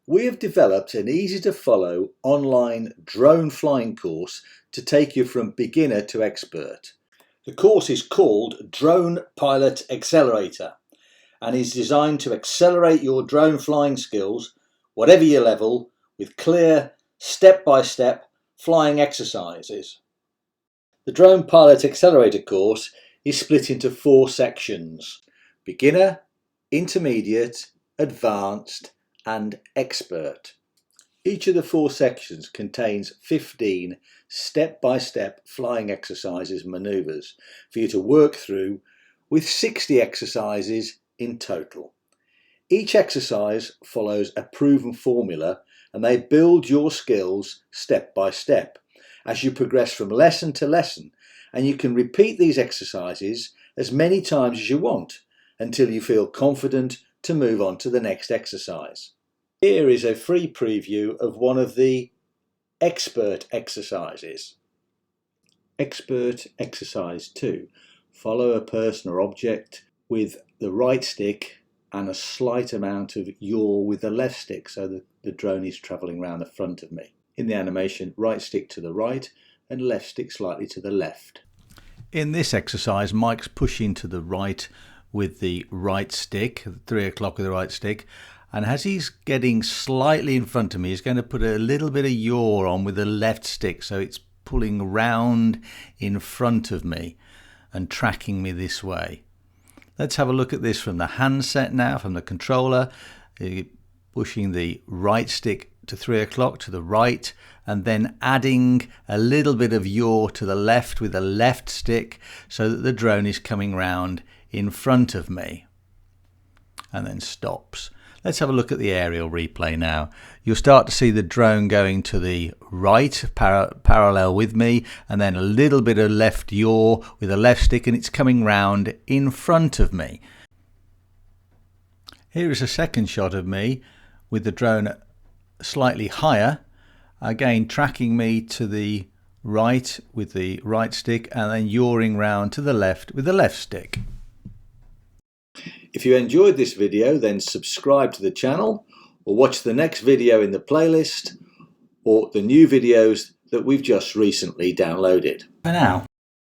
We have developed an easy to follow online drone flying course to take you from beginner to expert. The course is called Drone Pilot Accelerator and is designed to accelerate your drone flying skills, whatever your level, with clear step-by-step flying exercises. The Drone Pilot Accelerator course is split into 4 sections: beginner, intermediate, advanced and expert. Each of the 4 sections contains 15 step-by-step flying exercises and manoeuvres for you to work through, with 60 exercises in total. Each exercise follows a proven formula and they build your skills step by step as you progress from lesson to lesson, and you can repeat these exercises as many times as you want until you feel confident to move on to the next exercise. Here is a free preview of one of the expert exercises. Expert exercise 2. Follow a person or object with the right stick and a slight amount of yaw with the left stick, so that the drone is travelling around the front of me. In the animation, right stick to the right and left stick slightly to the left. In this exercise, Mike's pushing to the right with the right stick, 3 o'clock with the right stick, and as he's getting slightly in front of me, he's going to put a little bit of yaw on with the left stick, so it's pulling round in front of me and tracking me this way. Let's have a look at this from the handset now, from the controller. Pushing the right stick to 3 o'clock to the right, and then adding a little bit of yaw to the left with the left stick so that the drone is coming round in front of me, and then stops. Let's have a look at the aerial replay now. You'll start to see the drone going to the right, parallel with me, and then a little bit of left yaw with the left stick, and it's coming round in front of me. Here is a second shot of me with the drone slightly higher, again tracking me to the right with the right stick and then yawing round to the left with the left stick. If you enjoyed this video, then subscribe to the channel or watch the next video in the playlist or the new videos that we've just recently downloaded. For now.